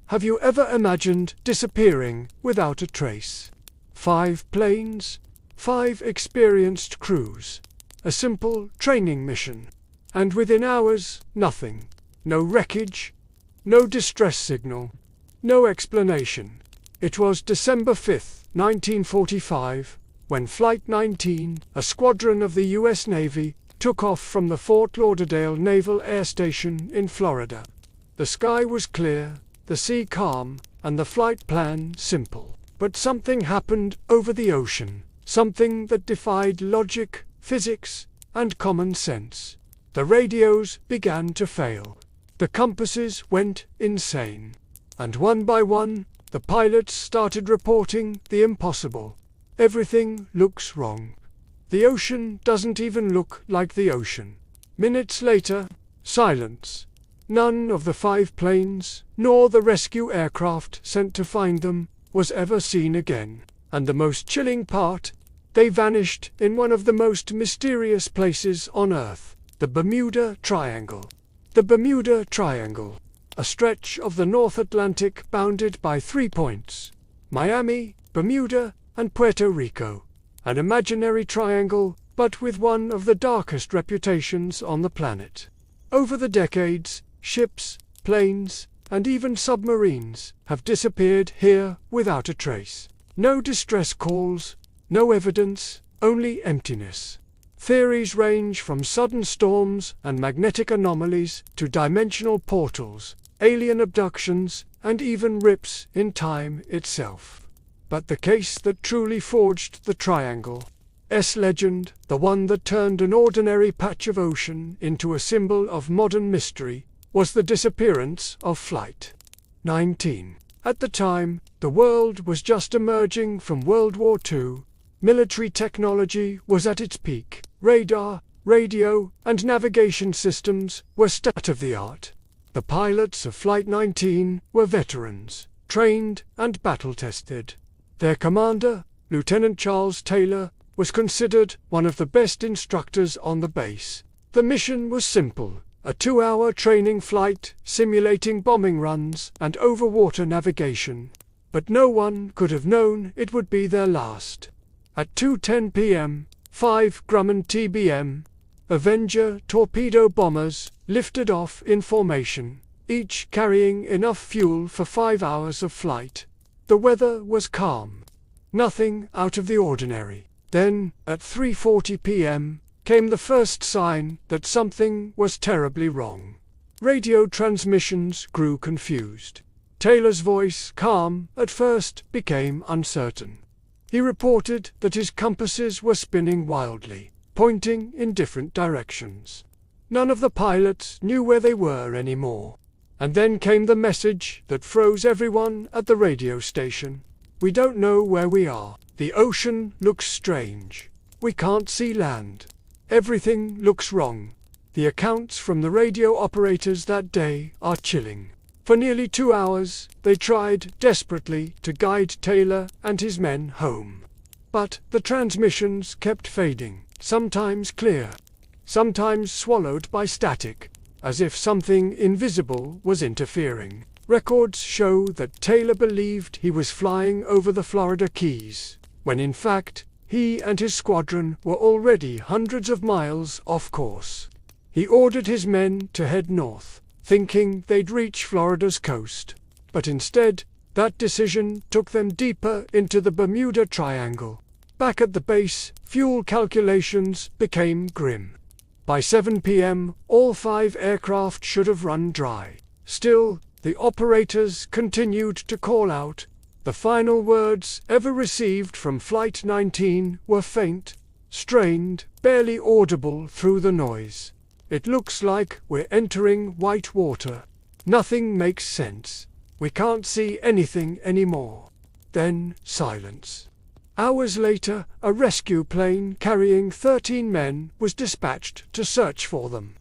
Have you ever imagined disappearing without a trace? 5 planes, 5 experienced crews, a simple training mission. And within hours, nothing. No wreckage, no distress signal, no explanation. It was December 5th, 1945, when Flight 19, a squadron of the U.S. Navy, took off from the Fort Lauderdale Naval Air Station in Florida. The sky was clear, the sea calm, and the flight plan simple. But something happened over the ocean, something that defied logic, physics, and common sense. The radios began to fail. The compasses went insane. And one by one, the pilots started reporting the impossible. Everything looks wrong. The ocean doesn't even look like the ocean. Minutes later, silence. None of the 5 planes, nor the rescue aircraft sent to find them, was ever seen again. And the most chilling part, they vanished in one of the most mysterious places on Earth, the Bermuda Triangle. The Bermuda Triangle, a stretch of the North Atlantic bounded by 3 points: Miami, Bermuda, and Puerto Rico. An imaginary triangle, but with one of the darkest reputations on the planet. Over the decades, ships, planes, and even submarines have disappeared here without a trace. No distress calls, no evidence, only emptiness. Theories range from sudden storms and magnetic anomalies to dimensional portals, alien abductions, and even rips in time itself. But the case that truly forged the Triangle's legend, the one that turned an ordinary patch of ocean into a symbol of modern mystery, was the disappearance of Flight 19. At the time, the world was just emerging from World War II. Military technology was at its peak. Radar, radio, and navigation systems were state-of-the-art. The pilots of Flight 19 were veterans, trained and battle-tested. Their commander, Lieutenant Charles Taylor, was considered one of the best instructors on the base. The mission was simple: a 2-hour training flight simulating bombing runs and overwater navigation. But no one could have known it would be their last. At 2:10 p.m., 5 Grumman TBM, Avenger torpedo bombers lifted off in formation, each carrying enough fuel for 5 hours of flight. The weather was calm. Nothing out of the ordinary. Then, at 3:40 p.m., came the first sign that something was terribly wrong. Radio transmissions grew confused. Taylor's voice, calm at first, became uncertain. He reported that his compasses were spinning wildly, pointing in different directions. None of the pilots knew where they were anymore. And then came the message that froze everyone at the radio station. We don't know where we are. The ocean looks strange. We can't see land. Everything looks wrong. The accounts from the radio operators that day are chilling. For nearly 2 hours, they tried desperately to guide Taylor and his men home. But the transmissions kept fading, sometimes clear, sometimes swallowed by static, as if something invisible was interfering. Records show that Taylor believed he was flying over the Florida Keys, when in fact, he and his squadron were already hundreds of miles off course. He ordered his men to head north, thinking they'd reach Florida's coast. But instead, that decision took them deeper into the Bermuda Triangle. Back at the base, fuel calculations became grim. By 7 p.m., all 5 aircraft should have run dry. Still, the operators continued to call out. The final words ever received from Flight 19 were faint, strained, barely audible through the noise. It looks like we're entering white water. Nothing makes sense. We can't see anything anymore. Then silence. Hours later, a rescue plane carrying 13 men was dispatched to search for them.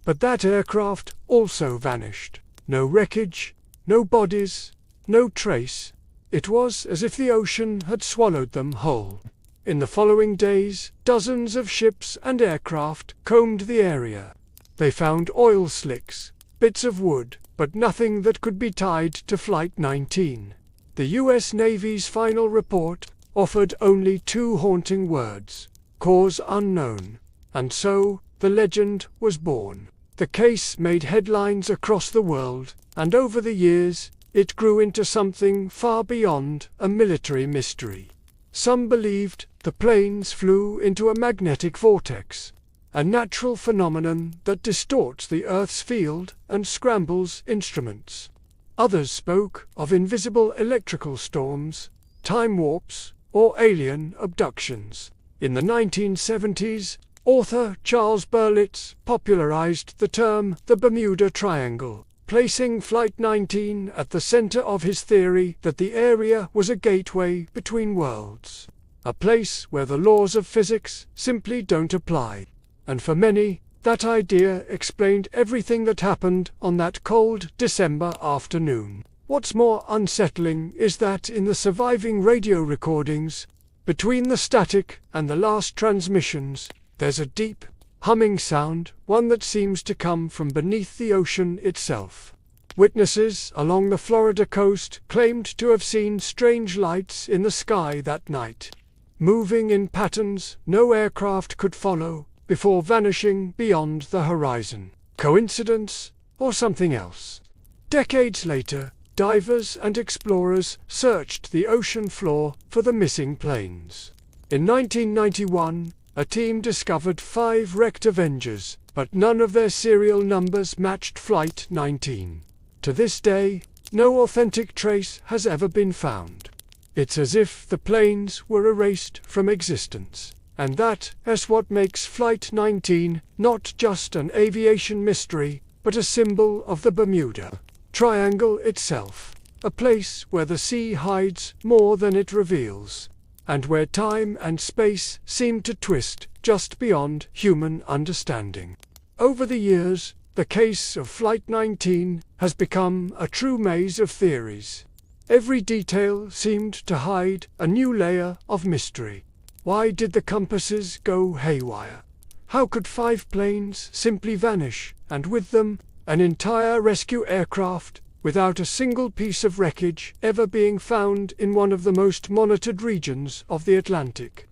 But that aircraft also vanished. No wreckage, no bodies, no trace. It was as if the ocean had swallowed them whole. In the following days, dozens of ships and aircraft combed the area. They found oil slicks, bits of wood, but nothing that could be tied to Flight 19. The US Navy's final report offered only two haunting words: cause unknown. And so, the legend was born. The case made headlines across the world, and over the years, it grew into something far beyond a military mystery. Some believed the planes flew into a magnetic vortex, a natural phenomenon that distorts the Earth's field and scrambles instruments. Others spoke of invisible electrical storms, time warps, or alien abductions. In the 1970s, author Charles Berlitz popularized the term the Bermuda Triangle, placing Flight 19 at the center of his theory that the area was a gateway between worlds, a place where the laws of physics simply don't apply. And for many, that idea explained everything that happened on that cold December afternoon. What's more unsettling is that in the surviving radio recordings, between the static and the last transmissions, there's a deep, humming sound, one that seems to come from beneath the ocean itself. Witnesses along the Florida coast claimed to have seen strange lights in the sky that night, moving in patterns no aircraft could follow, before vanishing beyond the horizon. Coincidence, or something else? Decades later, divers and explorers searched the ocean floor for the missing planes. In 1991, a team discovered 5 wrecked Avengers, but none of their serial numbers matched Flight 19. To this day, no authentic trace has ever been found. It's as if the planes were erased from existence. And that is what makes Flight 19 not just an aviation mystery, but a symbol of the Bermuda Triangle itself, a place where the sea hides more than it reveals, and where time and space seem to twist just beyond human understanding. Over the years, the case of Flight 19 has become a true maze of theories. Every detail seemed to hide a new layer of mystery. Why did the compasses go haywire? How could 5 planes simply vanish, and with them, an entire rescue aircraft, without a single piece of wreckage ever being found in one of the most monitored regions of the Atlantic?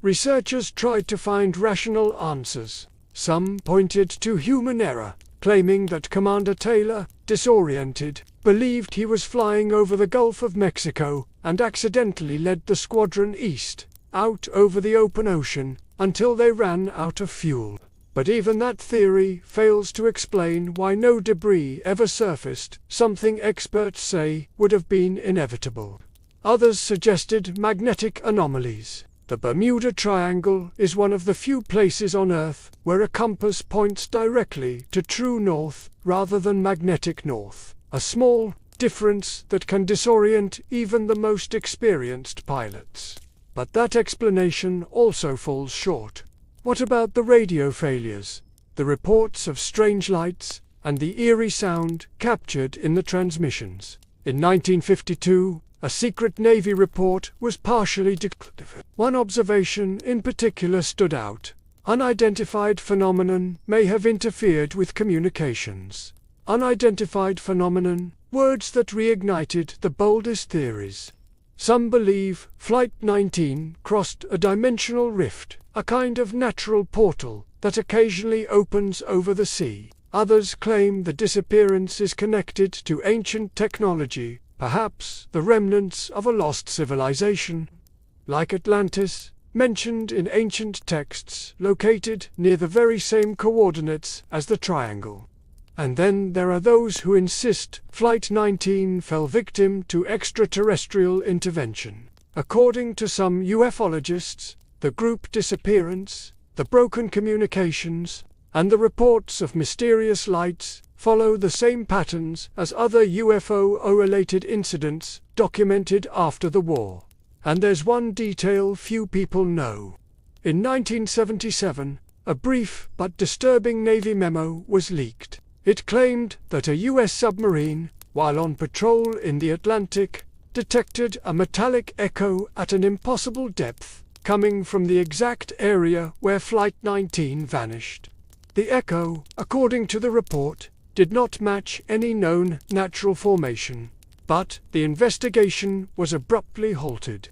Researchers tried to find rational answers. Some pointed to human error, claiming that Commander Taylor, disoriented, believed he was flying over the Gulf of Mexico and accidentally led the squadron east, out over the open ocean, until they ran out of fuel. But even that theory fails to explain why no debris ever surfaced, something experts say would have been inevitable. Others suggested magnetic anomalies. The Bermuda Triangle is one of the few places on Earth where a compass points directly to true north rather than magnetic north, a small difference that can disorient even the most experienced pilots. But that explanation also falls short. What about the radio failures, the reports of strange lights, and the eerie sound captured in the transmissions? In 1952, a secret Navy report was partially declared. One observation in particular stood out. Unidentified phenomenon may have interfered with communications. Unidentified phenomenon, words that reignited the boldest theories. Some believe Flight 19 crossed a dimensional rift, a kind of natural portal that occasionally opens over the sea. Others claim the disappearance is connected to ancient technology, perhaps the remnants of a lost civilization, like Atlantis, mentioned in ancient texts, located near the very same coordinates as the triangle. And then there are those who insist Flight 19 fell victim to extraterrestrial intervention. According to some ufologists, the group Disappearance, the broken communications, and the reports of mysterious lights follow the same patterns as other UFO-related incidents documented after the war. And there's one detail few people know. In 1977, a brief but disturbing Navy memo was leaked. It claimed that a US submarine, while on patrol in the Atlantic, detected a metallic echo at an impossible depth, coming from the exact area where Flight 19 vanished. The echo, according to the report, did not match any known natural formation. But the investigation was abruptly halted.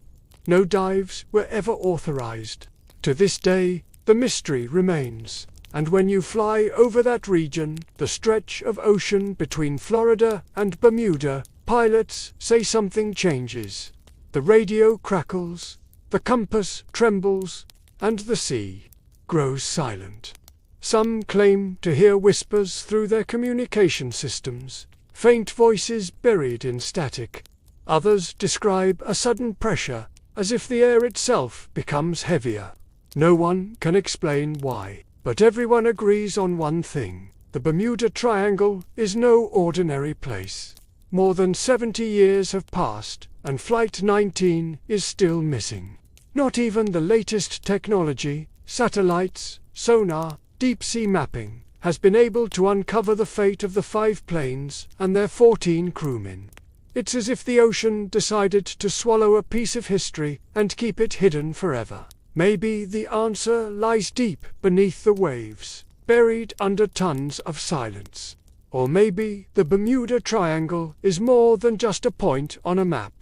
No dives were ever authorized. To this day, the mystery remains. And when you fly over that region, the stretch of ocean between Florida and Bermuda, pilots say something changes. The radio crackles, the compass trembles, and the sea grows silent. Some claim to hear whispers through their communication systems, faint voices buried in static. Others describe a sudden pressure, as if the air itself becomes heavier. No one can explain why, but everyone agrees on one thing: the Bermuda Triangle is no ordinary place. More than 70 years have passed, and Flight 19 is still missing. Not even the latest technology, satellites, sonar, deep-sea mapping, has been able to uncover the fate of the 5 planes and their 14 crewmen. It's as if the ocean decided to swallow a piece of history and keep it hidden forever. Maybe the answer lies deep beneath the waves, buried under tons of silence. Or maybe the Bermuda Triangle is more than just a point on a map.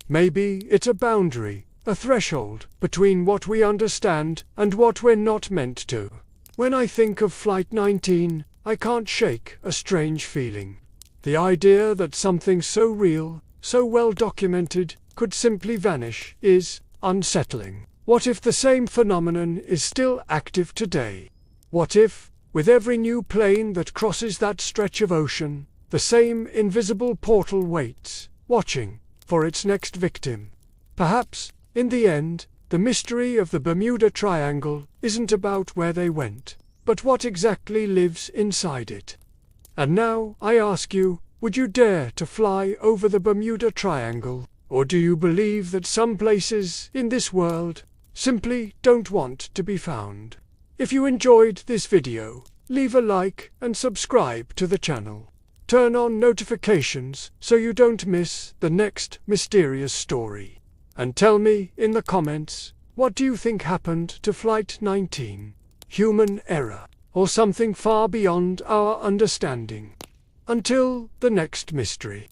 Maybe it's a boundary, a threshold between what we understand and what we're not meant to. When I think of Flight 19, I can't shake a strange feeling. The idea that something so real, so well documented, could simply vanish is unsettling. What if the same phenomenon is still active today? What if, with every new plane that crosses that stretch of ocean, the same invisible portal waits, watching for its next victim? Perhaps, in the end, the mystery of the Bermuda Triangle isn't about where they went, but what exactly lives inside it. And now, I ask you, would you dare to fly over the Bermuda Triangle? Or do you believe that some places in this world simply don't want to be found? If you enjoyed this video, leave a like and subscribe to the channel. Turn on notifications so you don't miss the next mysterious story. And tell me in the comments, what do you think happened to Flight 19? Human error, or something far beyond our understanding? Until the next mystery.